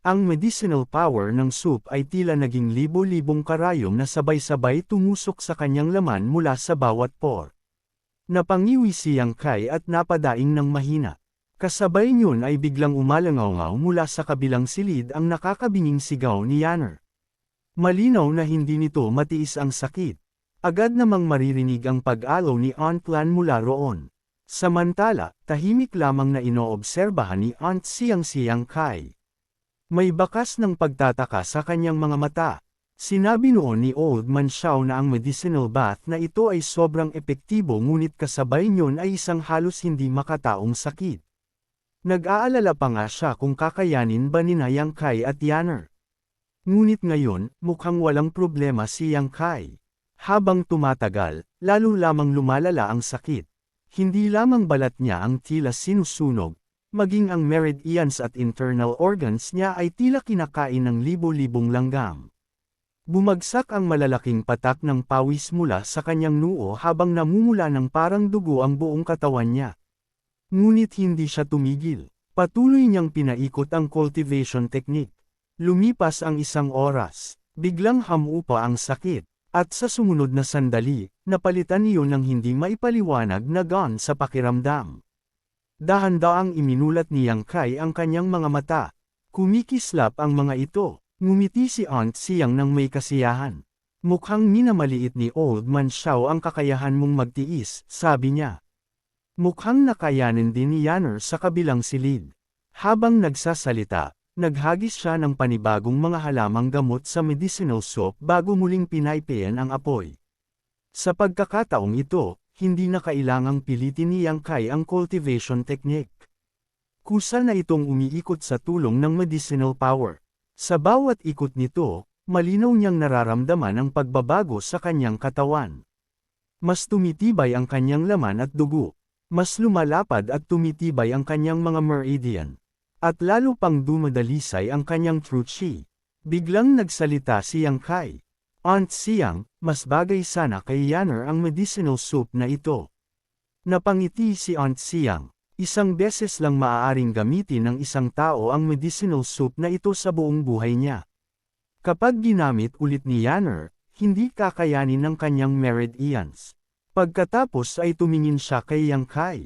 Ang medicinal power ng soup ay tila naging libo-libong karayom na sabay-sabay tumusok sa kanyang laman mula sa bawat pore. Napangiwi si Yang Kai at napadaing ng mahina. Kasabay niyon ay biglang umalangaw mula sa kabilang silid ang nakakabinging sigaw ni Yanner. Malinaw na hindi nito matiis ang sakit. Agad namang maririnig ang pag-alo ni Aunt Lan mula roon. Samantala, tahimik lamang na inoobserbahan ni Aunt Siang si Yang Kai. May bakas ng pagtataka sa kanyang mga mata. Sinabi noon ni Old Man Xiao na ang medicinal bath na ito ay sobrang epektibo ngunit kasabay niyon ay isang halos hindi makataong sakit. Nag-aalala pa nga siya kung kakayanin ba ni Yang Kai at Yanner. Ngunit ngayon, mukhang walang problema si Yang Kai. Habang tumatagal, lalo lamang lumalala ang sakit. Hindi lamang balat niya ang tila sinusunog, maging ang meridians at internal organs niya ay tila kinakain ng libo-libong langgam. Bumagsak ang malalaking patak ng pawis mula sa kanyang noo habang namumula ng parang dugo ang buong katawan niya. Ngunit hindi siya tumigil. Patuloy niyang pinaikot ang cultivation technique. Lumipas ang isang oras, biglang hamupa ang sakit, at sa sumunod na sandali, napalitan iyon ng hindi maipaliwanag na gaan sa pakiramdam. Dahan-daang iminulat ni Yang Kai ang kanyang mga mata. Kumikislap ang mga ito. Ngumiti si Aunt Siang ng may kasiyahan. Mukhang minamaliit ni Old Man Xiao ang kakayahan mong magtiis, sabi niya. Mukhang nakayanin din ni Yanner sa kabilang silid. Habang nagsasalita, naghagis siya ng panibagong mga halamang gamot sa medicinal soap bago muling pinaypayan ang apoy. Sa pagkakataong ito, hindi na kailangang pilitin ni Yang Kai ang cultivation technique. Kusa na itong umiikot sa tulong ng medicinal power. Sa bawat ikot nito, malinaw niyang nararamdaman ang pagbabago sa kanyang katawan. Mas tumitibay ang kanyang laman at dugo. Mas lumalapad at tumitibay ang kanyang mga meridian. At lalo pang dumadalisay ang kanyang true chi. Biglang nagsalita si Yang Kai. Aunt Siang, mas bagay sana kay Yanner ang medicinal soup na ito. Napangiti si Aunt Siang. Isang beses lang maaaring gamitin ng isang tao ang medicinal soup na ito sa buong buhay niya. Kapag ginamit ulit ni Yanner, hindi kakayanin ng kanyang meridians. Pagkatapos ay tumingin siya kay Yang Kai.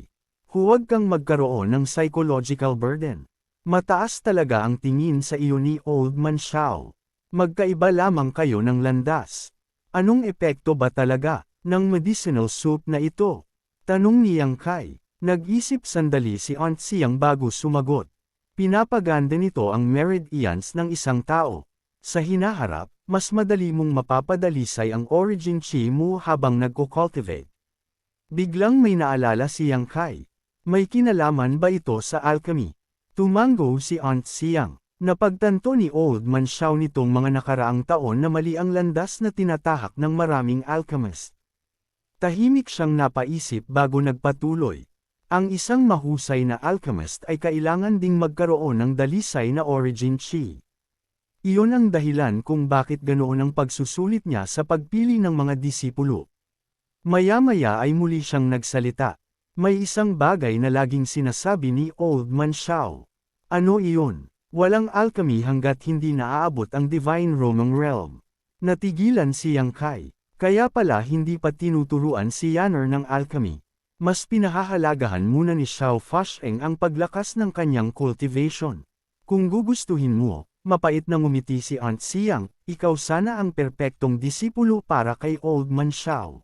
Huwag kang magkaroon ng psychological burden. Mataas talaga ang tingin sa iyo ni Old Man Xiao. Magkaiba lamang kayo ng landas. Anong epekto ba talaga ng medicinal soup na ito? Tanong ni Yang Kai. Nag-isip sandali si Aunt Siang bago sumagot. Pinapaganda nito ang meridians ng isang tao. Sa hinaharap, mas madali mong mapapadalisay ang origin chi mo habang nagko-cultivate. Biglang may naalala si Yang Kai. May kinalaman ba ito sa alchemy? Tumango si Aunt Siang. Napagtanto ni Old Man Xiao nitong mga nakaraang taon na mali ang landas na tinatahak ng maraming alchemist. Tahimik siyang napaisip bago nagpatuloy. Ang isang mahusay na alchemist ay kailangan ding magkaroon ng dalisay na origin chi. Iyon ang dahilan kung bakit ganoon ang pagsusulit niya sa pagpili ng mga disipulo. Maya-maya ay muli siyang nagsalita. May isang bagay na laging sinasabi ni Old Man Xiao. Ano iyon? Walang alchemy hanggat hindi naaabot ang Divine Roman Realm. Natigilan si Yang Kai. Kaya pala hindi pa tinuturuan si Yanner ng alchemy. Mas pinahahalagahan muna ni Xiao Fasheng ang paglakas ng kanyang cultivation. Kung gugustuhin mo, mapait na ngumiti si Aunt Siang, ikaw sana ang perpektong disipulo para kay Old Man Xiao.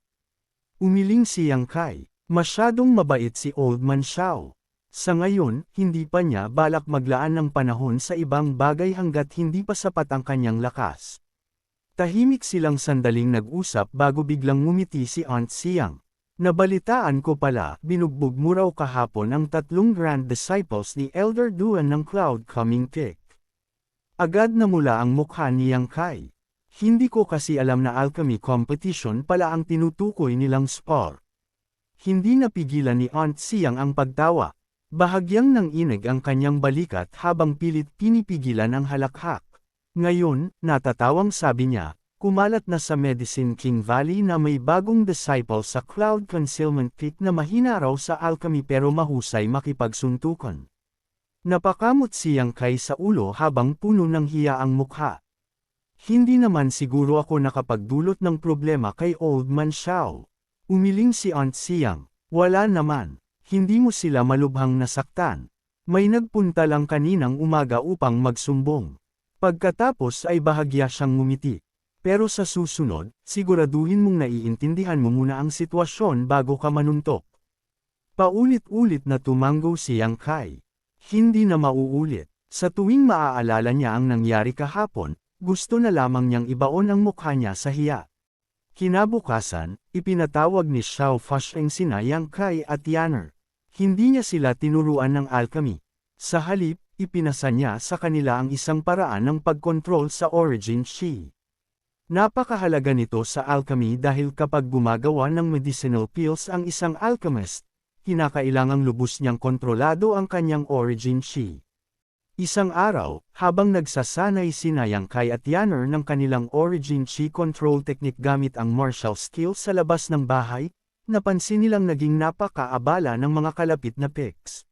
Umiling si Yang Kai. Masyadong mabait si Old Man Xiao. Sa ngayon, hindi pa niya balak maglaan ng panahon sa ibang bagay hanggat hindi pa sapat ang kanyang lakas. Tahimik silang sandaling nag-usap bago biglang ngumiti si Aunt Siang. Nabalitaan ko pala, binugbog mo raw kahapon ang 3 grand disciples ni Elder Duan ng Cloud Coming Peak. Agad na mula ang mukha ni Yang Kai. Hindi ko kasi alam na alchemy competition pala ang tinutukoy nilang sport. Hindi napigilan ni Aunt Siang ang pagtawa. Bahagyang nanginig ang kanyang balikat habang pilit pinipigilan ang halakhak. Ngayon, natatawang sabi niya, kumalat na sa Medicine King Valley na may bagong disciple sa Cloud Concealment Peak na mahina raw sa alchemy pero mahusay makipagsuntukan. Napakamot si Yang Kai sa ulo habang puno ng hiya ang mukha. Hindi naman siguro ako nakapagdulot ng problema kay Old Man Xiao. Umiling si Aunt Siang. Wala naman. Hindi mo sila malubhang nasaktan. May nagpunta lang kaninang umaga upang magsumbong. Pagkatapos ay bahagya siyang ngumiti. Pero sa susunod, siguraduhin mong naiintindihan mo muna ang sitwasyon bago ka manuntok. Paulit-ulit na tumanggo si Yang Kai. Hindi na mauulit. Sa tuwing maaalala niya ang nangyari kahapon, gusto na lamang niyang ibaon ang mukha niya sa hiya. Kinabukasan, ipinatawag ni Xiao Fasheng sina Yang Kai at Yanner. Hindi niya sila tinuruan ng alchemy. Sa halip, ipinasa niya sa kanila ang isang paraan ng pagkontrol sa origin Qi. Napakahalaga nito sa alchemy dahil kapag gumagawa ng medicinal pills ang isang alchemist, kinakailangang lubos niyang kontrolado ang kanyang origin Qi. Isang araw, habang nagsasanay sina Yang Kai at Yanner ng kanilang origin Qi control technique gamit ang martial skill sa labas ng bahay, napansin nilang naging napakaabala ng mga kalapit na pigs.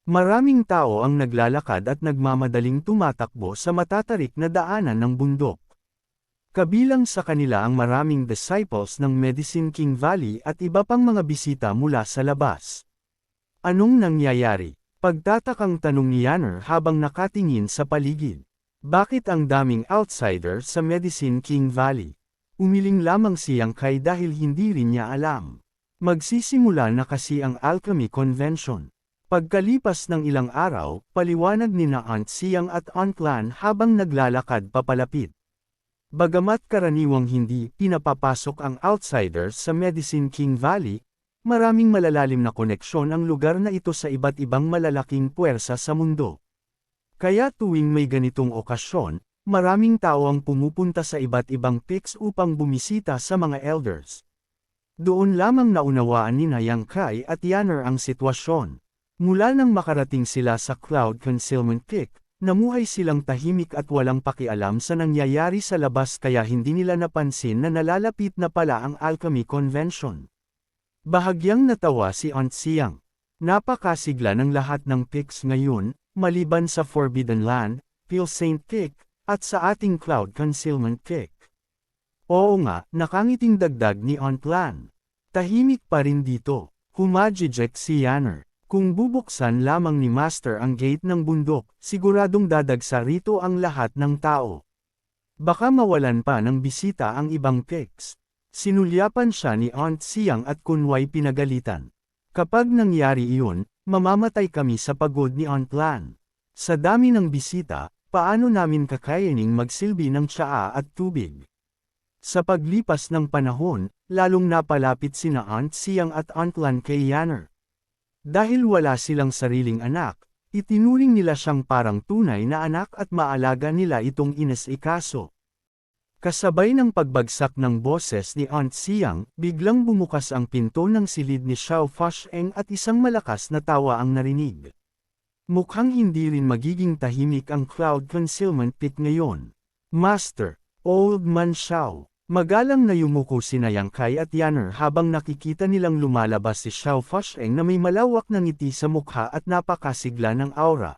Maraming tao ang naglalakad at nagmamadaling tumatakbo sa matatarik na daanan ng bundok. Kabilang sa kanila ang maraming disciples ng Medicine King Valley at iba pang mga bisita mula sa labas. Anong nangyayari? Pagtatakang tanong ni Yanner habang nakatingin sa paligid. Bakit ang daming outsider sa Medicine King Valley? Umiling lamang si Yang Kai dahil hindi rin niya alam. Magsisimula na kasi ang alchemy convention. Pagkalipas ng ilang araw, paliwanag ni na Aunt Siang at Aunt Lan habang naglalakad papalapit. Bagamat karaniwang hindi pinapapasok ang outsiders sa Medicine King Valley, maraming malalalim na koneksyon ang lugar na ito sa iba't ibang malalaking puwersa sa mundo. Kaya tuwing may ganitong okasyon, maraming tao ang pumupunta sa iba't ibang peaks upang bumisita sa mga elders. Doon lamang naunawaan ni Yang Kai at Yanner ang sitwasyon. Mula nang makarating sila sa Cloud Concealment Peak, namuhay silang tahimik at walang pakialam sa nangyayari sa labas kaya hindi nila napansin na nalalapit na pala ang alchemy convention. Bahagyang natawa si Aunt Siang. Napakasigla ng lahat ng peaks ngayon, maliban sa Forbidden Land, Pale Saint Peak, at sa ating Cloud Concealment Peak. Oo nga, nakangiting dagdag ni Aunt Lan. Tahimik pa rin dito. Humajijek si Yanner. Kung bubuksan lamang ni Master ang gate ng bundok, siguradong dadagsa rito ang lahat ng tao. Baka mawalan pa ng bisita ang ibang peaks. Sinulyapan siya ni Aunt Siang at kunway pinagalitan. Kapag nangyari iyon, mamamatay kami sa pagod ni Aunt Lan. Sa dami ng bisita, paano namin kakayaning magsilbi ng tsaa at tubig? Sa paglipas ng panahon, lalong napalapit sina Aunt Siang at Aunt Lan kay Yanner. Dahil wala silang sariling anak, itinuring nila siyang parang tunay na anak at maalaga nila itong inas-ikaso. Kasabay ng pagbagsak ng boses ni Aunt Siang, biglang bumukas ang pinto ng silid ni Xiao Fasheng at isang malakas na tawa ang narinig. Mukhang hindi rin magiging tahimik ang Cloud Concealment Pit ngayon. Master, Old Man Xiao. Magalang na yumuko sina Yang Kai at Yanner habang nakikita nilang lumalabas si Xiao Fasheng na may malawak na ngiti sa mukha at napakasigla ng aura.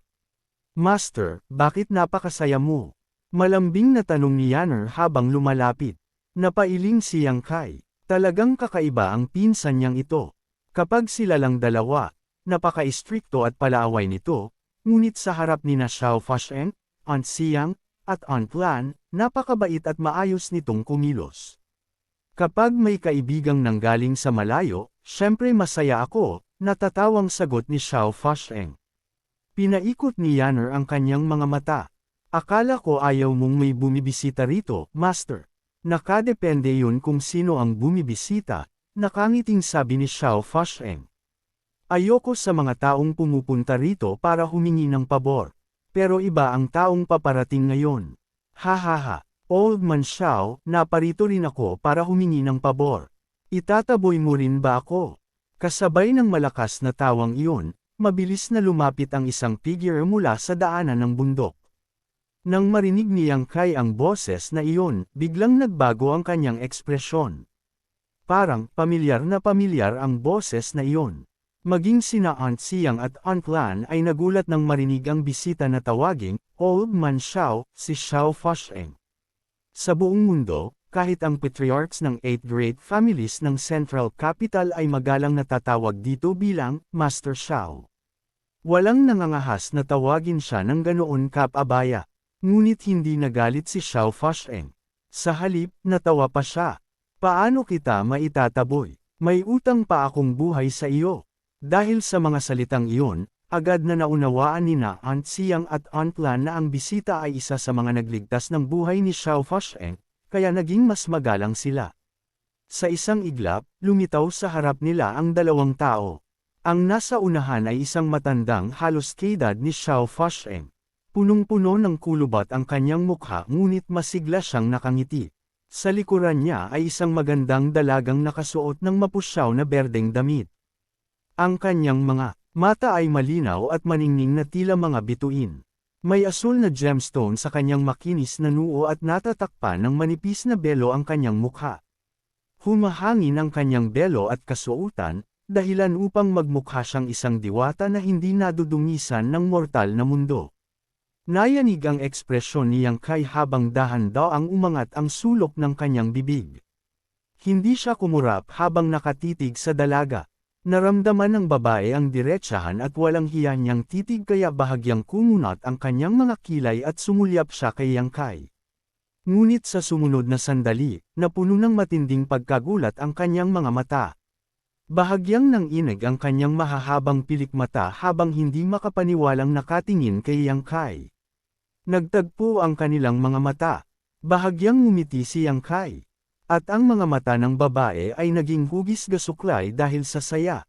Master, bakit napakasaya mo? Malambing na tanong ni Yanner habang lumalapit. Napailing si Yang Kai. Talagang kakaiba ang pinsan niyang ito. Kapag sila lang dalawa, napaka-istrikto at palaaway nito, ngunit sa harap ni na Xiao Fasheng, Aunt Siang, at Aunt Lan, napakabait at maayos nitong kumilos. Kapag may kaibigang nanggaling sa malayo, syempre masaya ako, natatawang sagot ni Xiao Fasheng. Pinaikot ni Yanner ang kanyang mga mata. Akala ko ayaw mong may bumibisita rito, Master. Nakadepende yun kung sino ang bumibisita, nakangiting sabi ni Xiao Fasheng. Ayoko sa mga taong pumupunta rito para humingi ng pabor. Pero iba ang taong paparating ngayon. Hahaha, Old Man Xiao, naparito rin ako para humingi ng pabor. Itataboy mo rin ba ako? Kasabay ng malakas na tawang iyon, mabilis na lumapit ang isang figure mula sa daanan ng bundok. Nang marinig ni Yang Kai ang boses na iyon, biglang nagbago ang kanyang ekspresyon. Parang pamilyar na pamilyar ang boses na iyon. Maging sina Aunt Siang at Aunt Lan ay nagulat nang marinig ang bisita na tawaging, Old Man Xiao, si Xiao Fasheng. Sa buong mundo, kahit ang patriarchs ng 8 great families ng Central Capital ay magalang natatawag dito bilang, Master Xiao. Walang nangangahas na tawagin siya ng ganoon kap-abaya. Ngunit hindi nagalit si Xiao Fasheng. Sa halip, natawa pa siya. Paano kita maitataboy? May utang pa akong buhay sa iyo. Dahil sa mga salitang iyon, agad na naunawaan nina Aunt Siang at Aunt Lan na ang bisita ay isa sa mga nagligtas ng buhay ni Xiao Fasheng, kaya naging mas magalang sila. Sa isang iglap, lumitaw sa harap nila ang dalawang tao. Ang nasa unahan ay isang matandang halos kaedad ni Xiao Fasheng. Punong-puno ng kulubat ang kanyang mukha ngunit masigla siyang nakangiti. Sa likuran niya ay isang magandang dalagang nakasuot ng mapusyaw na berdeng damit. Ang kanyang mga mata ay malinaw at maningning na tila mga bituin. May asul na gemstone sa kanyang makinis na noo at natatakpan ng manipis na belo ang kanyang mukha. Humahangin ang kanyang belo at kasuotan, dahilan upang magmukha siyang isang diwata na hindi nadudungisan ng mortal na mundo. Nayanig ang ekspresyon ni Yang Kai habang dahan-daang umangat ang sulok ng kanyang bibig. Hindi siya kumurap habang nakatitig sa dalaga. Naramdaman ng babae ang diretsahan at walang hiya niyang titig kaya bahagyang kumunat ang kanyang mga kilay at sumulyap siya kay Yang Kai. Ngunit sa sumunod na sandali, napuno ng matinding pagkagulat ang kanyang mga mata. Bahagyang nanginig ang kanyang mahahabang pilik mata habang hindi makapaniwalang nakatingin kay Yang Kai. Nagtagpo ang kanilang mga mata. Bahagyang ngumiti si Yang Kai. At ang mga mata ng babae ay naging hugis gasuklay dahil sa saya.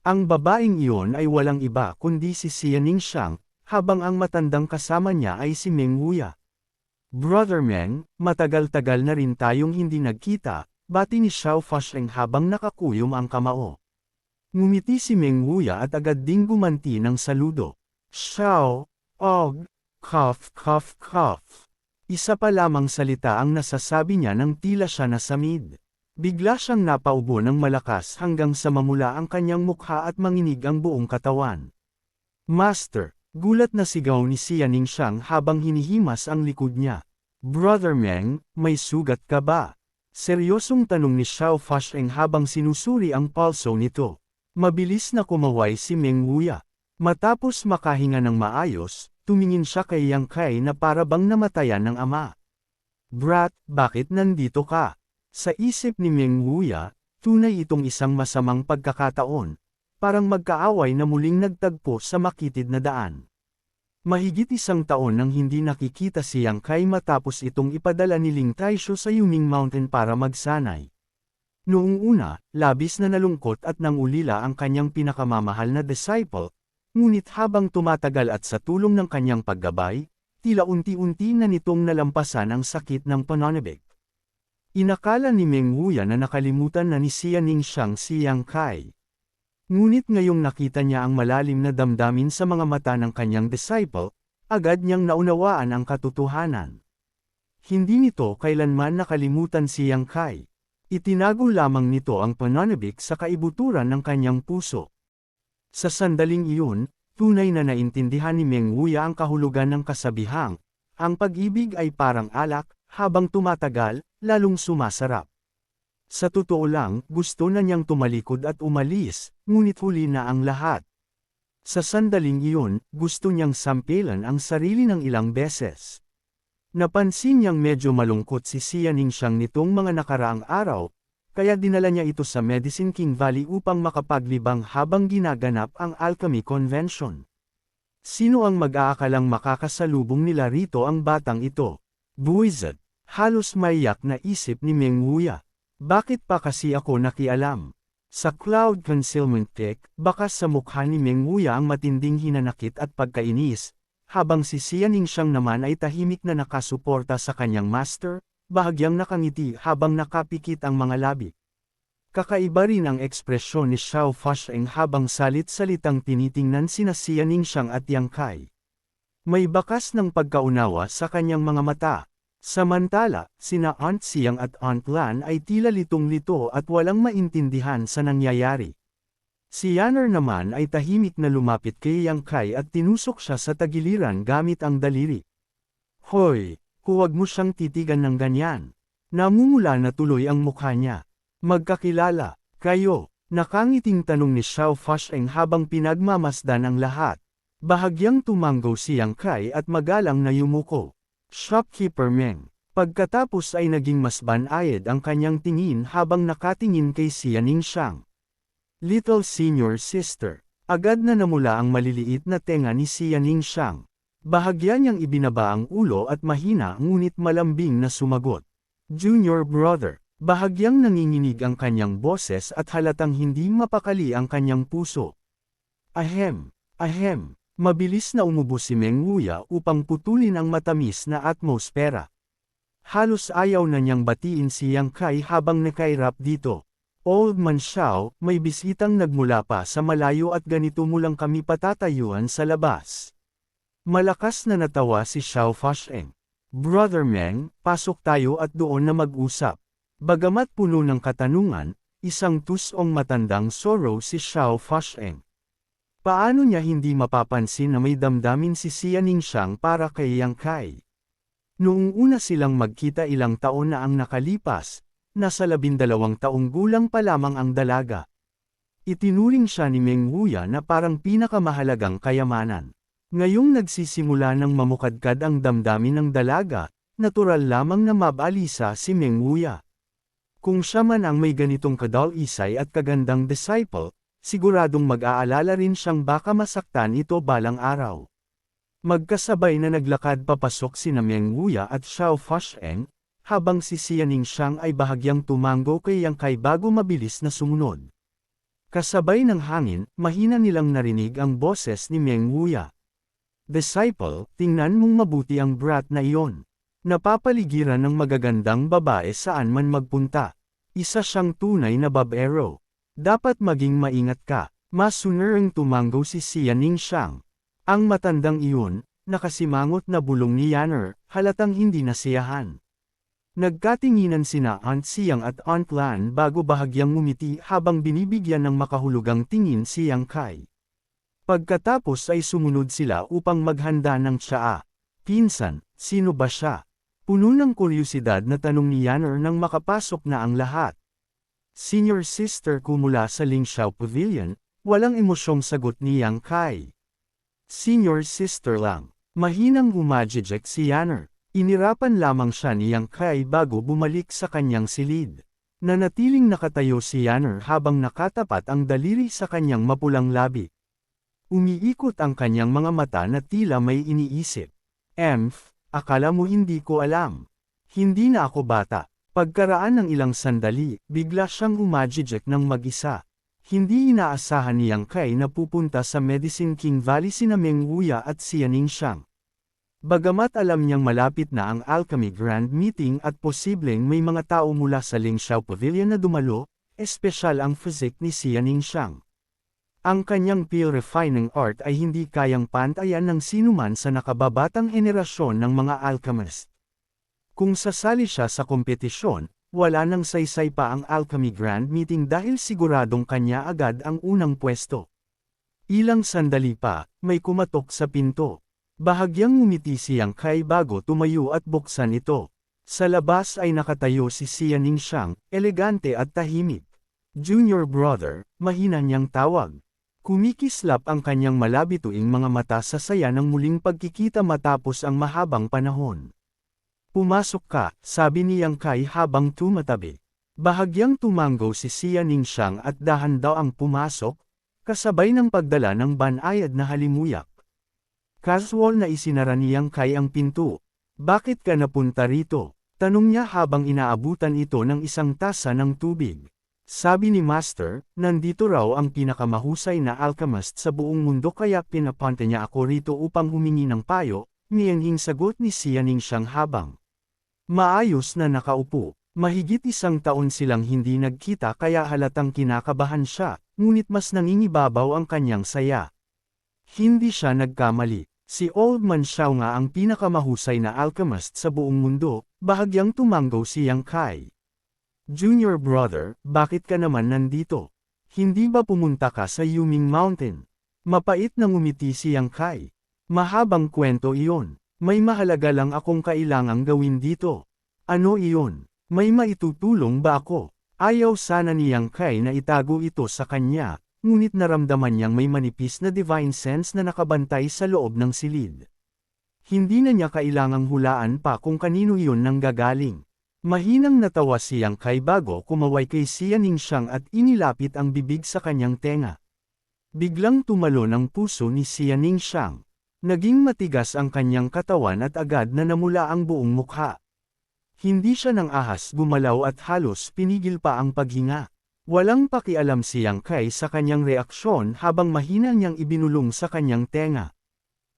Ang babaeng iyon ay walang iba kundi si Xia Ningxiang, habang ang matandang kasama niya ay si Meng Wuya. Brother Meng, matagal-tagal na rin tayong hindi nagkita, bati ni Xiao Fasheng habang nakakuyom ang kamao. Ngumiti si Meng Wuya at agad ding gumanti ng saludo. Xiao, og, cough cough cough. Isa pa lamang salita ang nasasabi niya nang tila siya nasamid. Bigla siyang napaubo ng malakas hanggang sa mamula ang kanyang mukha at manginig ang buong katawan. Master, gulat na sigaw ni Xia Ningxiang habang hinihimas ang likod niya. Brother Meng, may sugat ka ba? Seryosong tanong ni Xiao Fasheng habang sinusuri ang pulso nito. Mabilis na kumaway si Meng Wuya. Matapos makahinga ng maayos, tumingin siya kay Yang Kai na para bang namatayan ng ama. Brat, bakit nandito ka? Sa isip ni Meng Wuya, tunay itong isang masamang pagkakataon. Parang magkaaway na muling nagtagpo sa makitid na daan. Mahigit isang taon nang hindi nakikita si Yang Kai matapos itong ipadala ni Ling Taishu sa Yuming Mountain para magsanay. Noong una, labis na nalungkot at nangulila ang kanyang pinakamamahal na disciple, ngunit habang tumatagal at sa tulong ng kanyang paggabay, tila unti-unti na nitong nalampasan ang sakit ng pananabik. Inakala ni Meng Wuya na nakalimutan na ni Xia Ningxiang si Yang Kai. Ngunit ngayong nakita niya ang malalim na damdamin sa mga mata ng kanyang disciple, agad niyang naunawaan ang katotohanan. Hindi nito kailanman nakalimutan si Yang Kai. Itinago lamang nito ang pananabik sa kaibuturan ng kanyang puso. Sa sandaling iyon, tunay na naintindihan ni Meng Wuya ang kahulugan ng kasabihang, ang pag-ibig ay parang alak, habang tumatagal, lalong sumasarap. Sa totoo lang, gusto na niyang tumalikod at umalis, ngunit huli na ang lahat. Sa sandaling iyon, gusto niyang sampilan ang sarili ng ilang beses. Napansin niyang medyo malungkot si Xia Ningxiang nitong mga nakaraang araw, kaya dinala niya ito sa Medicine King Valley upang makapaglibang habang ginaganap ang Alchemy Convention. Sino ang mag-aakalang makakasalubong nila rito ang batang ito? Buwisit, halos maiyak na isip ni Meng Wuya. Bakit pa kasi ako nakialam? Sa Cloud Concealment Tech, bakas sa mukha ni Meng Wuya ang matinding hinanakit at pagkainis, habang si Xia Ningxiang naman ay tahimik na nakasuporta sa kanyang master, bahagyang nakangiti habang nakapikit ang mga labi. Kakaiba rin ang ekspresyon ni Xiao Fasheng habang salit-salitang tinitingnan sina Xia Ningxiang at Yang Kai. May bakas ng pagkaunawa sa kanyang mga mata. Samantala, sina Aunt Siang at Aunt Lan ay tila litong-lito at walang maintindihan sa nangyayari. Si Yaner naman ay tahimik na lumapit kay Yang Kai at tinusok siya sa tagiliran gamit ang daliri. Hoy, huwag mo siyang titigan ng ganyan. Namumula na tuloy ang mukha niya. Magkakilala, kayo, nakangiting tanong ni Xiao Fasheng habang pinagmamasdan ang lahat. Bahagyang tumanggo si Yang Kai at magalang na yumuko. Shopkeeper Meng. Pagkatapos ay naging mas banayad ang kanyang tingin habang nakatingin kay Xia Ningxiang. Little Senior Sister. Agad na namula ang maliliit na tenga ni Xia Ningxiang. Bahagya niyang ibinaba ang ulo at mahina ngunit malambing na sumagot. Junior Brother. Bahagyang nanginginig ang kanyang boses at halatang hindi mapakali ang kanyang puso. Ahem. Ahem. Mabilis na umubo si Meng Wuya upang putulin ang matamis na atmosfera. Halos ayaw na niyang batiin si Yang Kai habang nakairap dito. Old Man Xiao, may bisitang nagmula pa sa malayo at ganito mo lang kami patatayuan sa labas. Malakas na natawa si Xiao Fasheng. Brother Meng, pasok tayo at doon na mag-usap. Bagamat puno ng katanungan, isang tusong matandang sorrow si Xiao Fasheng. Paano niya hindi mapapansin na may damdamin si Xia Ningxiang para kay Yang Kai? Noong una silang magkita ilang taon na ang nakalipas, nasa 12 taong gulang pa lamang ang dalaga. Itinuring siya ni Meng Wuya na parang pinakamahalagang kayamanan. Ngayong nagsisimula ng mamukadkad ang damdamin ng dalaga, natural lamang na mabalisa si Meng Wuya. Kung siya man ang may ganitong kadal-isay at kagandang disciple, siguradong mag-aalala rin siyang baka masaktan ito balang araw. Magkasabay na naglakad papasok sina Meng Wuya at Xiao Fasheng, habang si Xia Ningxiang ay bahagyang tumango kay Yang Kai bago mabilis na sumunod. Kasabay ng hangin, mahina nilang narinig ang boses ni Meng Wuya. Disciple, tingnan mong mabuti ang brat na iyon. Napapaligiran ng magagandang babae saan man magpunta. Isa siyang tunay na babero. Dapat maging maingat ka. Masunerang tumango si Xia Ningxiang. Ang matandang iyon, nakasimangot na bulong ni Yaner, halatang hindi nasiyahan. Nagkatinginan sina Aunt Siang at Aunt Lan bago bahagyang ngumiti habang binibigyan ng makahulugang tingin si Yang Kai. Pagkatapos ay sumunod sila upang maghanda ng tsaa. Pinsan, sino ba siya? Puno ng kuryosidad na tanong ni Yaner nang makapasok na ang lahat. Senior sister ko mula sa Lingxiao Pavilion, walang emosyong sagot ni Yang Kai. Senior sister lang. Mahinang humajijek si Yaner. Inirapan lamang siya ni Yang Kai bago bumalik sa kanyang silid. Nanatiling nakatayo si Yaner habang nakatapat ang daliri sa kanyang mapulang labi. Umiikot ang kanyang mga mata na tila may iniisip. Akala mo hindi ko alam. Hindi na ako bata. Pagkaraan ng ilang sandali, bigla siyang humajijek ng mag-isa. Hindi inaasahan ni Yang Kai na pupunta sa Medicine King Valley sina Meng Wuya at Xia Ningxiang. Bagamat alam niyang malapit na ang Alchemy Grand Meeting at posibleng may mga tao mula sa Lingxiao Pavilion na dumalo, espesyal ang physique ni Xia Ningxiang. Ang kanyang pale refining art ay hindi kayang pantayan ng sinuman sa nakababatang henerasyon ng mga alchemist. Kung sasali siya sa kompetisyon, wala nang saysay pa ang Alchemy Grand Meeting dahil siguradong kanya agad ang unang pwesto. Ilang sandali pa, may kumatok sa pinto. Bahagyang ngumiti si Yang Kai bago tumayo at buksan ito. Sa labas ay nakatayo si Xia Ningxiang, elegante at tahimik. Junior brother, mahina niyang tawag. Kumikislap ang kanyang malabituing mga mata sa saya ng muling pagkikita matapos ang mahabang panahon. Pumasok ka, sabi ni Yang Kai habang tumatabi. Bahagyang tumango si Xia Ningxiang at dahan daw ang pumasok, kasabay ng pagdala ng banayad na halimuyak. Casual na isinara ni Yang Kai ang pinto. Bakit ka napunta rito? Tanong niya habang inaabutan ito ng isang tasa ng tubig. Sabi ni Master, nandito raw ang pinakamahusay na alchemist sa buong mundo kaya pinapunta niya ako rito upang humingi ng payo, niyanging sagot ni Xia Ningxiang habang maayos na nakaupo. Mahigit 1 taon silang hindi nagkita kaya halatang kinakabahan siya, ngunit mas nangingibabaw ang kanyang saya. Hindi siya nagkamali. Si Old Man Xiao nga ang pinakamahusay na alchemist sa buong mundo, bahagyang tumango si Yang Kai. Junior brother, bakit ka naman nandito? Hindi ba pumunta ka sa Yuming Mountain? Mapait na ngumiti si Yang Kai. Mahabang kwento iyon. May mahalaga lang akong kailangang gawin dito. Ano iyon? May maitutulong ba ako? Ayaw sana ni Yang Kai na itago ito sa kanya, ngunit naramdaman niyang may manipis na divine sense na nakabantay sa loob ng silid. Hindi na niya kailangang hulaan pa kung kanino iyon nanggagaling. Mahinang natawa si Yang Kai bago kumaway kay Xia Ningxiang at inilapit ang bibig sa kanyang tenga. Biglang tumalon ang puso ni Xia Ningxiang. Naging matigas ang kanyang katawan at agad na namula ang buong mukha. Hindi siya nang ahas gumalaw at halos pinigil pa ang paghinga. Walang pakialam si Yang Kai sa kanyang reaksyon habang mahina niyang ibinulong sa kanyang tenga.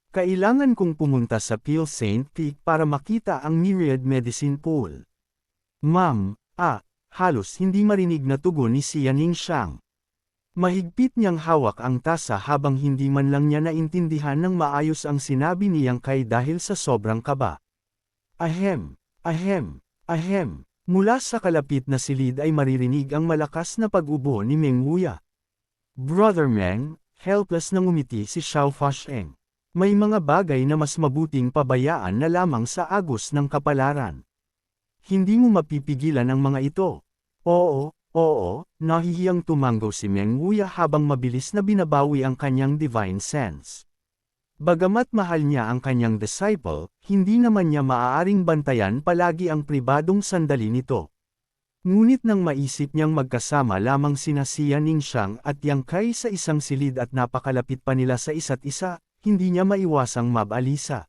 Kailangan kong pumunta sa Peel St. Peak para makita ang Myriad Medicine Pool. Ma'am, halos hindi marinig na tugon ni Xia Ningxiang. Mahigpit niyang hawak ang tasa habang hindi man lang niya naintindihan ng maayos ang sinabi ni Yang Kai dahil sa sobrang kaba. Ahem, ahem. Mula sa kalapit na silid ay maririnig ang malakas na pag-ubo ni Meng Wuya. Brother Meng, helpless na ngumiti si Xiao Fasheng. May mga bagay na mas mabuting pabayaan na lamang sa agos ng kapalaran. Hindi mo mapipigilan ang mga ito. Oo, nahihiyang tumanggo si Meng Wuya habang mabilis na binabawi ang kanyang divine sense. Bagamat mahal niya ang kanyang disciple, hindi naman niya maaaring bantayan palagi ang pribadong sandali nito. Ngunit nang maisip niyang magkasama lamang sina Xia Ningxiang at Yang Kai sa isang silid at napakalapit pa nila sa isa't isa, hindi niya maiwasang mabalisa.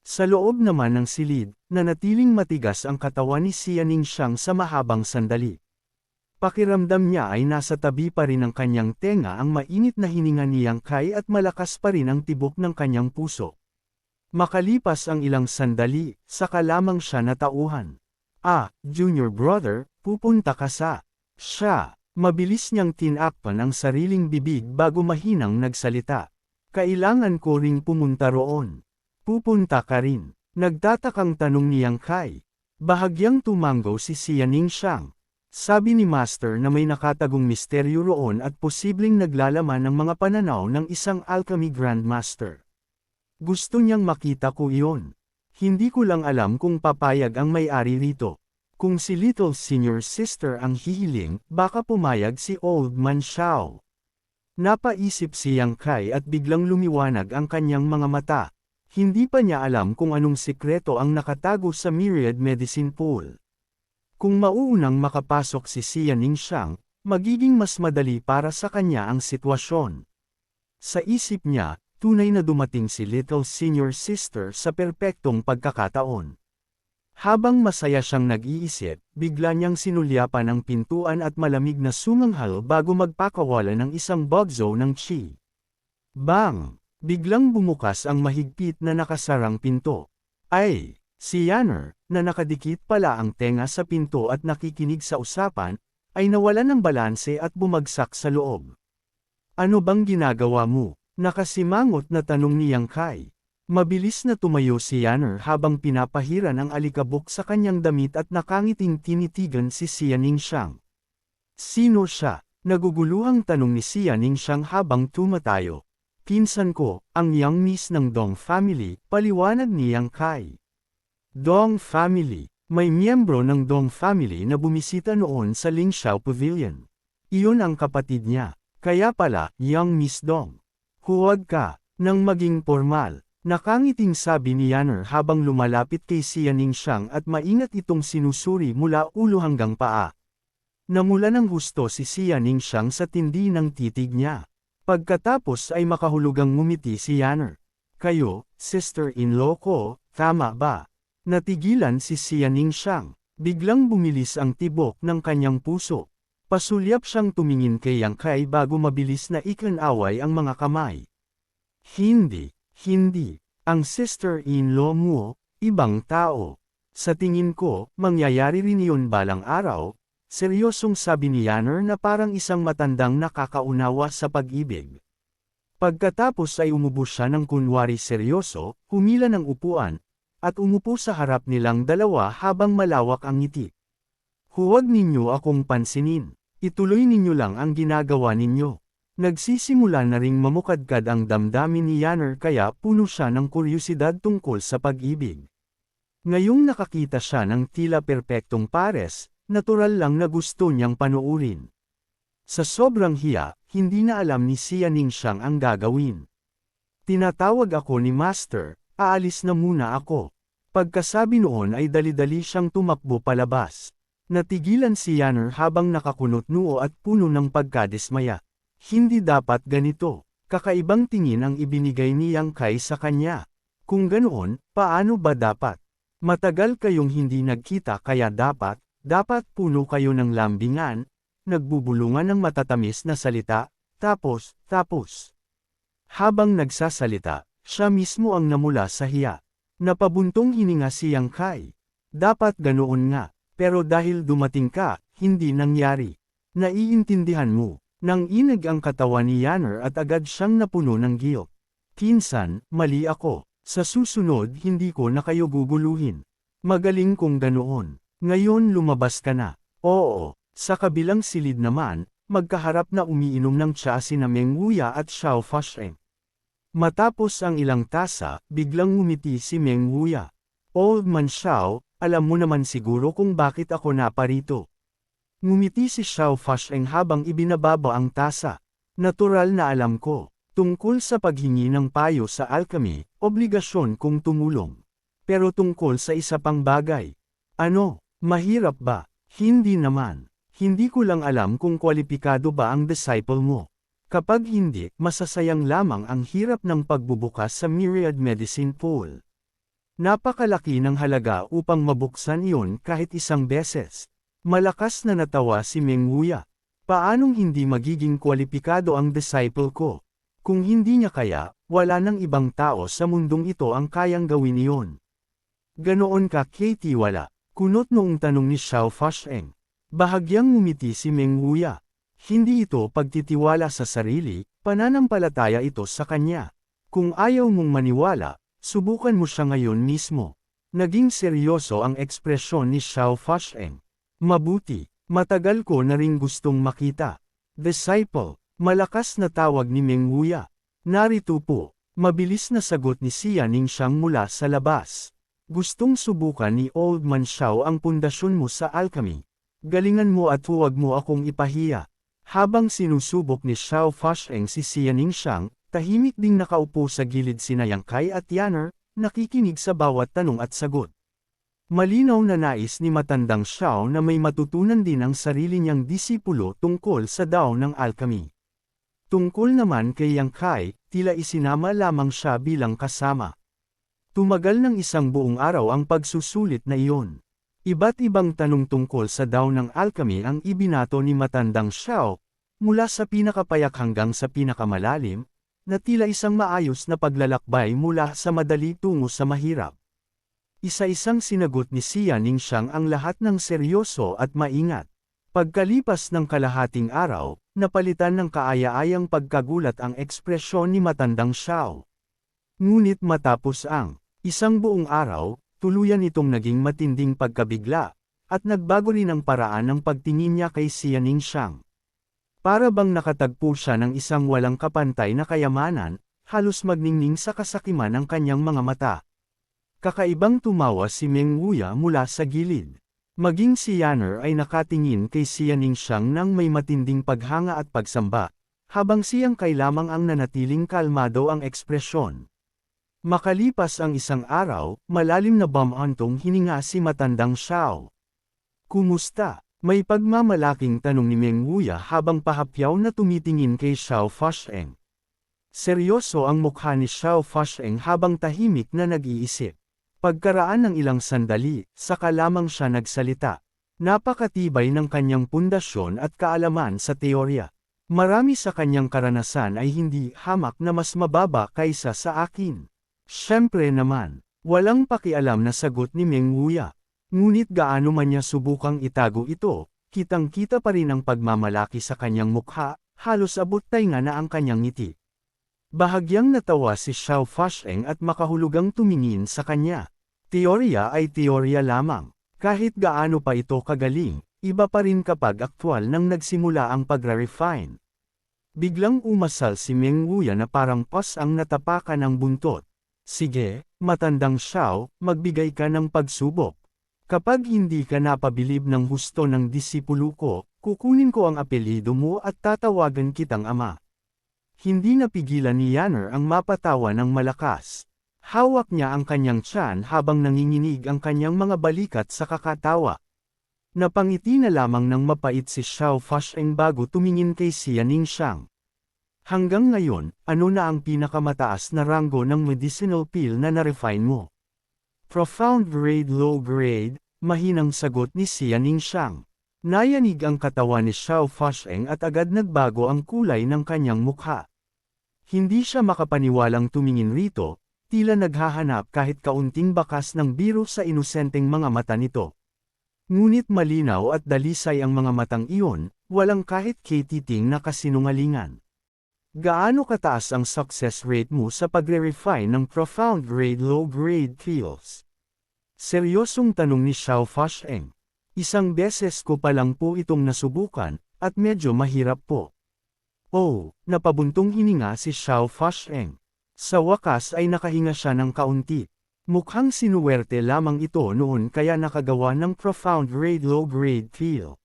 Sa loob naman ng silid, nanatiling matigas ang katawan ni Xia Ningxiang sa mahabang sandali. Pakiramdam niya ay nasa tabi pa rin ng kanyang tenga ang mainit na hininga ni Yang Kai at malakas pa rin ang tibok ng kanyang puso. Makalipas ang ilang sandali, saka lamang siya natauhan. Junior brother, pupunta ka sa. Siya, mabilis niyang tinakpan ang sariling bibig bago mahinang nagsalita. Kailangan ko ring pumunta roon. Pupunta ka rin. Nagtatakang tanong ni Yang Kai. Bahagyang tumanggo si Xia Ningxiang. Sabi ni Master na may nakatagong misteryo roon at posibleng naglalaman ng mga pananaw ng isang alchemy grandmaster. Gusto niyang makita ko iyon. Hindi ko lang alam kung papayag ang may-ari rito. Kung si Little Senior Sister ang hihiling, baka pumayag si Old Man Xiao. Napaisip si Yang Kai at biglang lumiwanag ang kanyang mga mata. Hindi pa niya alam kung anong sikreto ang nakatago sa Myriad Medicine Pool. Kung mauunang makapasok si Xia Ningxiang, magiging mas madali para sa kanya ang sitwasyon. Sa isip niya, tunay na dumating si Little Senior Sister sa perpektong pagkakataon. Habang masaya siyang nag-iisip, bigla niyang sinulyapan ang pintuan at malamig na sumanghal bago magpakawala ng isang bugzo ng chi. Bang! Biglang bumukas ang mahigpit na nakasarang pinto. Ay! Si Yanner, na nakadikit pala ang tenga sa pinto at nakikinig sa usapan, ay nawalan ng balanse at bumagsak sa loob. Ano bang ginagawa mo? Nakasimangot na tanong ni Yang Kai. Mabilis na tumayo si Yanner habang pinapahiran ang alikabok sa kanyang damit at nakangiting tinitigan si Xia Ningxiang. Sino siya? Naguguluhang tanong ni Xia Ningxiang habang tumatayo. Pinsan ko, ang young miss ng Dong family, paliwanag ni Yang Kai. Dong family. May miyembro ng Dong family na bumisita noon sa Lingxiao Pavilion. Iyon ang kapatid niya. Kaya pala, young Miss Dong. Huwag ka nang maging formal. Nakangiting sabi ni Yanner habang lumalapit kay Xia Ningxiang at maingat itong sinusuri mula ulo hanggang paa. Namula ng husto si Xia Ningxiang sa tindi ng titig niya. Pagkatapos ay makahulugang ngumiti si Yanner. Kayo, sister-in-law ko, tama ba? Natigilan si Xia Ningxiang. Biglang bumilis ang tibok ng kanyang puso. Pasulyap siyang tumingin kay Yang Kai bago mabilis na ikinaway ang mga kamay. Hindi. Ang sister-in-law mo, ibang tao. Sa tingin ko, mangyayari rin iyon balang araw, seryosong sabi ni Yanner na parang isang matandang nakakaunawa sa pag-ibig. Pagkatapos ay umubo siya ng kunwari seryoso, humila ng upuan, at umupo sa harap nilang dalawa habang malawak ang ngiti. Huwag ninyo akong pansinin. Ituloy ninyo lang ang ginagawa ninyo. Nagsisimula na ring mamukadkad ang damdamin ni Yanner kaya puno siya ng kuryusidad tungkol sa pag-ibig. Ngayong nakakita siya ng tila perpektong pares, natural lang na gusto niyang panuurin. Sa sobrang hiya, hindi na alam ni Xia Ningxiang ang gagawin. Tinatawag ako ni Master, aalis na muna ako. Pagkasabi noon ay dali-dali siyang tumakbo palabas. Natigilan si Yanner habang nakakunot noo at puno ng pagkadismaya. Hindi dapat ganito. Kakaibang tingin ang ibinigay ni Yang Kai sa kanya. Kung ganoon, paano ba dapat? Matagal kayong hindi nagkita kaya dapat puno kayo ng lambingan, nagbubulungan ng matatamis na salita, tapos. Habang nagsasalita, siya mismo ang namula sa hiya. Napabuntong hininga si Yang Kai. Dapat ganoon nga, pero dahil dumating ka, hindi nangyari. Naiintindihan mo. Nang inag ang katawan ni Yanner at agad siyang napuno ng giyok. Pinsan, mali ako. Sa susunod hindi ko na kayo guguluhin. Magaling kung ganoon. Ngayon lumabas ka na. Oo, sa kabilang silid naman, magkaharap na umiinom ng tsa sina Meng Wuya at Xiao Fasheng. Matapos ang ilang tasa, biglang ngumiti si Meng Wuya. Old man Xiao, alam mo naman siguro kung bakit ako naparito. Ngumiti si Xiao Fasheng habang ibinababa ang tasa. Natural na alam ko. Tungkol sa paghingi ng payo sa alchemy, obligasyon kong tumulong. Pero tungkol sa isa pang bagay. Ano, mahirap ba? Hindi naman. Hindi ko lang alam kung kwalipikado ba ang disciple mo. Kapag hindi, masasayang lamang ang hirap ng pagbubukas sa Myriad Medicine Pool. Napakalaki ng halaga upang mabuksan iyon kahit isang beses. Malakas na natawa si Meng Wuya. Paanong hindi magiging kwalipikado ang disciple ko? Kung hindi niya kaya, wala nang ibang tao sa mundong ito ang kayang gawin iyon. Ganoon ka Katie wala? Kunot noong tanong ni Xiao Fasheng. Bahagyang ngumiti si Meng Wuya. Hindi ito pagtitiwala sa sarili, pananampalataya ito sa kanya. Kung ayaw mong maniwala, subukan mo siya ngayon mismo. Naging seryoso ang ekspresyon ni Xiao Fasheng. Mabuti, matagal ko na ring gustong makita. Disciple, malakas na tawag ni Meng Wuya. Narito po, mabilis na sagot ni Xia Ningxiang mula sa labas. Gustong subukan ni Old Man Xiao ang pundasyon mo sa alchemy. Galingan mo at huwag mo akong ipahiya. Habang sinusubok ni Xiao Fasheng si Xia Ningxiang, tahimik ding nakaupo sa gilid sina Yang Kai at Yanner, nakikinig sa bawat tanong at sagot. Malinaw na nais ni matandang Xiao na may matutunan din ang sarili niyang disipulo tungkol sa dao ng alchemy. Tungkol naman kay Yang Kai, tila isinama lamang siya bilang kasama. Tumagal ng isang buong araw ang pagsusulit na iyon. Iba't ibang tanong tungkol sa dao ng alchemy ang ibinato ni matandang Xiao, mula sa pinakapayak hanggang sa pinakamalalim, na tila isang maayos na paglalakbay mula sa madali tungo sa mahirap. Isa-isang sinagot ni Xia Ningxiang ang lahat ng seryoso at maingat. Pagkalipas ng kalahating araw, napalitan ng kaaya-ayang pagkagulat ang ekspresyon ni matandang Xiao. Ngunit matapos ang isang buong araw, tuluyan itong naging matinding pagkabigla, at nagbago rin ang paraan ng pagtingin niya kay Xia Ningxiang. Para bang nakatagpo siya ng isang walang kapantay na kayamanan, halos magningning sa kasakiman ang kanyang mga mata. Kakaibang tumawa si Meng Wuya mula sa gilid. Maging si Yanner ay nakatingin kay Xia Ningxiang nang may matinding paghanga at pagsamba, habang siyang Kai lamang ang nanatiling kalmado ang ekspresyon. Makalipas ang isang araw, malalim na bumantong hininga si matandang Xiao. Kumusta? May pagmamalaking tanong ni Meng Wuya habang pahapyaw na tumitingin kay Xiao Fasheng. Seryoso ang mukha ni Xiao Fasheng habang tahimik na nag-iisip. Pagkaraan ng ilang sandali, saka lamang siya nagsalita. Napakatibay ng kanyang pundasyon at kaalaman sa teorya. Marami sa kanyang karanasan ay hindi hamak na mas mababa kaysa sa akin. Siyempre naman, walang pakialam na sagot ni Meng Wuya. Ngunit gaano man niya subukang itago ito, kitang-kita pa rin ang pagmamalaki sa kanyang mukha, halos abot tainga na ang kanyang ngiti. Bahagyang natawa si Xiao Fasheng at makahulugang tumingin sa kanya. Teorya ay teorya lamang. Kahit gaano pa ito kagaling, Iba pa rin kapag aktwal nang nagsimula ang pagre-refine. Biglang umasal si Meng Wuya na parang pas ang natapakan ng buntot. Sige, matandang Xiao, magbigay ka ng pagsubok. Kapag hindi ka napabilib ng husto ng disipulo ko, kukunin ko ang apelyido mo at tatawagan kitang ama. Hindi napigilan ni Yanner ang mapatawa ng malakas. Hawak niya ang kanyang tiyan habang nanginginig ang kanyang mga balikat sa kakatawa. Napangiti na lamang ng mapait si Xiao Fasheng bago tumingin kay Xia Ningxiang. Hanggang ngayon, ano na ang pinakamataas na ranggo ng medicinal pill na na-refine mo? Profound grade low grade, mahinang sagot ni Xia Ningxiang. Nayanig ang katawan ni Xiao Fasheng at agad nagbago ang kulay ng kanyang mukha. Hindi siya makapaniwalang tumingin rito, tila naghahanap kahit kaunting bakas ng biro sa inosenteng mga mata nito. Ngunit malinaw at dalisay ang mga matang iyon, walang kahit katiting na kasinungalingan. Gaano kataas ang success rate mo sa pagre-refine ng profound grade low grade pills? Seryosong tanong ni Xiao Fasheng. Isang beses ko pa lang po itong nasubukan, at medyo mahirap po. Oh, napabuntong hininga si Xiao Fasheng. Sa wakas ay nakahinga siya ng kaunti. Mukhang sinuwerte lamang ito noon kaya nakagawa ng profound grade low grade pill.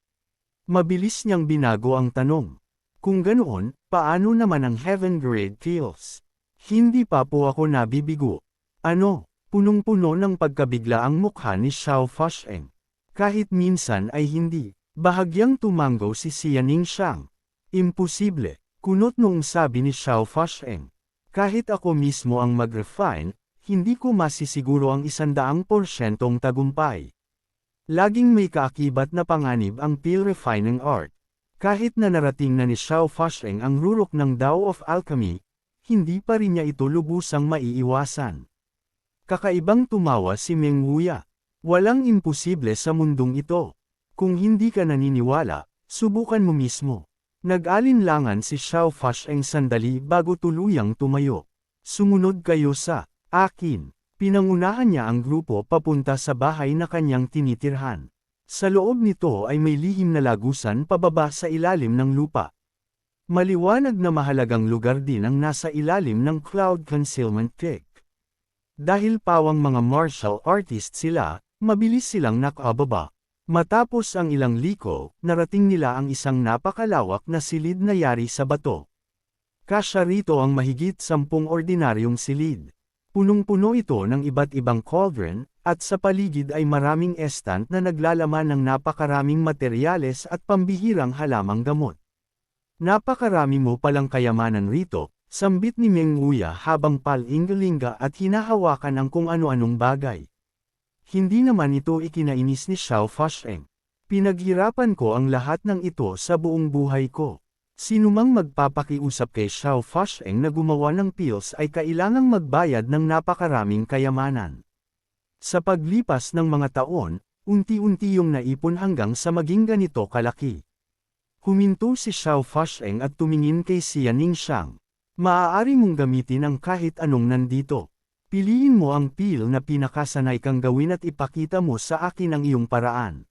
Mabilis niyang binago ang tanong. Kung ganoon, paano naman ang heaven grade pills? Hindi pa po ako nabibigo. Ano, punong-puno ng pagkabigla ang mukha ni Xiao Fasheng. Kahit minsan ay hindi. Bahagyang tumango si Xia Ningxiang. Imposible, kunot noong sabi ni Xiao Fasheng. Kahit ako mismo ang mag-refine, hindi ko masisiguro ang 100% tagumpay. Laging may kaakibat na panganib ang pill refining art. Kahit na narating na ni Xiao Fasheng ang rurok ng Tao of Alchemy, hindi pa rin niya ito lubusang maiiwasan. Kakaibang tumawa si Meng Wuya. Walang imposible sa mundong ito. Kung hindi ka naniniwala, subukan mo mismo. Nag-alinlangan si Xiao Fasheng sandali bago tuluyang tumayo. Sumunod kayo sa akin. Pinangunahan niya ang grupo papunta sa bahay na kanyang tinitirhan. Sa loob nito ay may lihim na lagusan pababa sa ilalim ng lupa. Maliwanag na mahalagang lugar din ang nasa ilalim ng Cloud Concealment Peak. Dahil pawang mga martial artist sila, mabilis silang nakababa. Matapos ang ilang liko, narating nila ang isang napakalawak na silid na yari sa bato. Kasya rito ang mahigit 10 ordinaryong silid. Punong-puno ito ng iba't ibang cauldron, at sa paligid ay maraming estant na naglalaman ng napakaraming materyales at pambihirang halamang gamot. Napakarami mo palang kayamanan rito, sambit ni Meng Wuya habang palingalinga at hinahawakan ang kung ano-anong bagay. Hindi naman ito ikinainis ni Xiao Fasheng. Pinaghirapan ko ang lahat ng ito sa buong buhay ko. Sinumang magpapakiusap kay Xiao Fasheng na gumawa ng pills ay kailangang magbayad ng napakaraming kayamanan. Sa paglipas ng mga taon, unti-unti yung naipon hanggang sa maging ganito kalaki. Huminto si Xiao Fasheng at tumingin kay Xia Ningxiang. Maaari mong gamitin ang kahit anong nandito. Piliin mo ang pill na pinakasanay kang gawin at ipakita mo sa akin ang iyong paraan.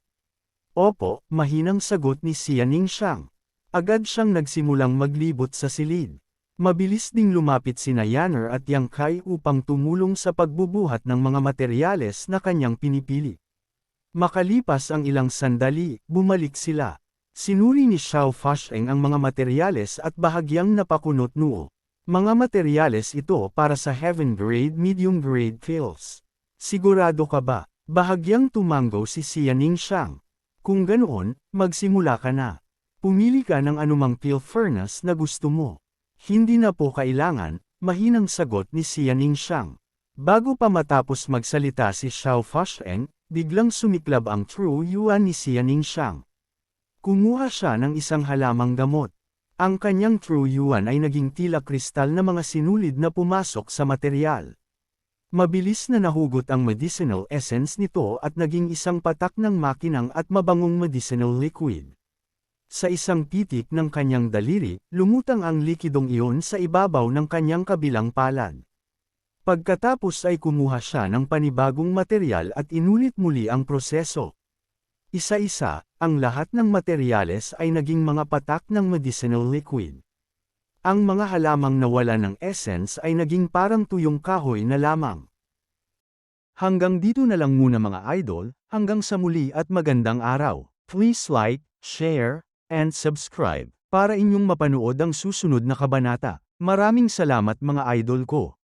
Opo, mahinang sagot ni Xia Ningxiang. Agad siyang nagsimulang maglibot sa silid. Mabilis ding lumapit sina Yanner at Yang Kai upang tumulong sa pagbubuhat ng mga materyales na kanyang pinipili. Makalipas ang ilang sandali, bumalik sila. Sinuri ni Xiao Fasheng ang mga materyales at bahagyang napakunot noo. Mga materyales ito para sa heaven grade medium grade pills. Sigurado ka ba? Bahagyang tumango si Xia Ningxiang. Kung ganoon, magsimula ka na. Pumili ka ng anumang pill furnace na gusto mo. Hindi na po kailangan, mahinang sagot ni Xia Ningxiang. Bago pa matapos magsalita si Xiao Fasheng, biglang sumiklab ang True Yuan ni Xia Ningxiang. Kumuha siya ng isang halamang gamot. Ang kanyang True Yuan ay naging tila kristal na mga sinulid na pumasok sa materyal. Mabilis na nahugot ang medicinal essence nito at naging isang patak ng makinang at mabangong medicinal liquid. Sa isang pitik ng kanyang daliri, lumutang ang likidong iyon sa ibabaw ng kanyang kabilang palad. Pagkatapos ay kumuha siya ng panibagong material at inulit muli ang proseso. Isa-isa, ang lahat ng materyales ay naging mga patak ng medicinal liquid. Ang mga halamang nawala ng essence ay naging parang tuyong kahoy na lamang. Hanggang dito na lang muna mga idol, hanggang sa muli at magandang araw. Please like, share, and subscribe para inyong mapanood ang susunod na kabanata. Maraming salamat mga idol ko.